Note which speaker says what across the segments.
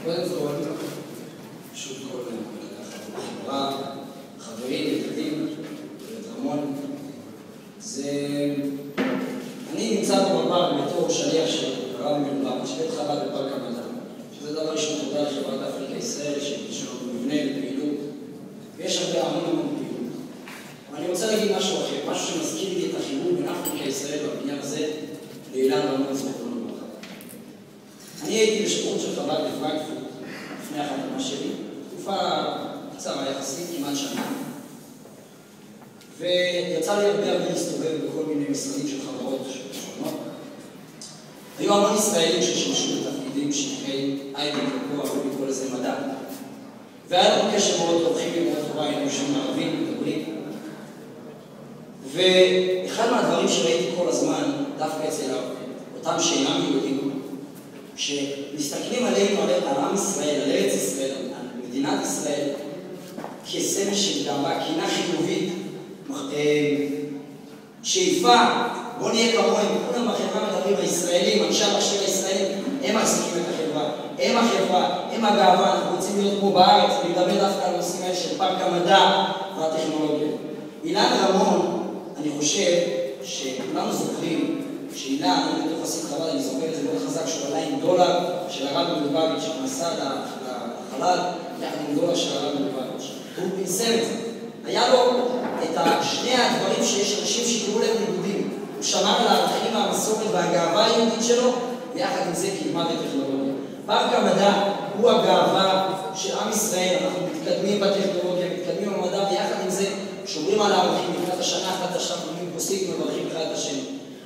Speaker 1: קודם כל, פשוט כל חברה, חברים, ילדים, רמון, זה... אני נמצא פה בפארק בתור שליח של הרב מלובביץ', בית חב"ד בפארק המדע, שזה דבר ראשון תודה לחברת אפריקה ישראל, שיש לנו מבנה לפעילות, ויש הרבה המון פעילות. ואני רוצה להגיד משהו אחר, משהו שמזכיר לי את החיבור בין אפריקה ישראל בבניין הזה לאילן רמון זכרונו לברכה. אני הייתי בשגרירות של חב"ד בפרנקפורט לפני החתונה שלי, תקופה קצרה יחסית, כמעט שנה. ויצא לי הרבה להסתובב בכל מיני משרדים של חברות שונות. היו המון ישראלים ששימשו בתפקידים שנקראים הייטק וכוח, ובכל איזה מדע. והיה לנו קשר מאוד טוב, כימי מאוד טובה, היינו יושבים ערבים, מדברים. ואחד מהדברים שראיתי כל הזמן, דווקא אצל אותם שאינם יהודים, שמסתכלים עלינו, על עם ישראל, על ארץ ישראל, על מדינת ישראל, כסמל של גאווה, קינה חיובית, שאיפה, בוא נהיה כמוהם, כולם בחברה מדברים, הישראלים, אנשי המחשב הישראלים, הם מחזיקים את החברה, הם החברה, הם הגאווה, אנחנו רוצים להיות פה בארץ, ולדבר דווקא על הנושאים האלה של פארק המדע והטכנולוגיה. אילן רמון, אני חושב שכולנו זוכרים שאילן, אני בתוך חסיד חב"ד, אני זוכר את זה מאוד חזק, שהוא עלה עם דולר של הרב מלובביץ' שנסע לחלל, יחד עם דולר של הרב מלובביץ'. הוא פרסם את זה. היה לו את שני הדברים שיש אנשים שיקראו להם לימודים. הוא שמר על הערכים והמסורת והגאווה היהודית שלו, ויחד עם זה קידמה בטכנולוגיה. פארק המדע הוא הגאווה של עם ישראל, אנחנו מתקדמים בטכנולוגיה, מתקדמים במדע, ויחד עם זה שומרים על הערכים לקראת השנה, אחת השנה, פוסקים ומברכים אחד את השני.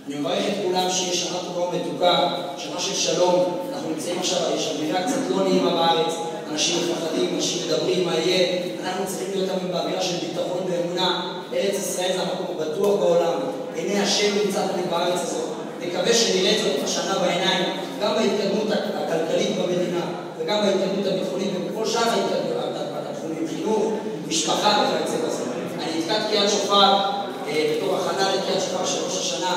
Speaker 1: אני מברך את כולם שיש שנה טובה ומתוקה, שנה של שלום. אנחנו נמצאים עכשיו, יש אווירה קצת לא נעימה בארץ, אנשים מפחדים, אנשים מדברים מה יהיה, אנחנו צריכים להיות תמיד באווירה של ביטחון ואמונה. ארץ ישראל זה המקום הבטוח בעולם, עיני השם נמצא תמיד בארץ הזאת. נקווה שנראה את זאת השנה בעיניים, גם בהתקדמות הכלכלית במדינה, וגם בהתקדמות הביטחונית, ובכל שאר ההתקדמות בתחומים, חינוך, משפחה וכיוצא בזה. אני התקעת תקיעת שופר בתור הכנה לתקיעת שופר של ראש השנה,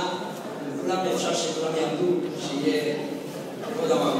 Speaker 1: וכולם אפשר שכולם יעמדו, שיהיה עוד דבר.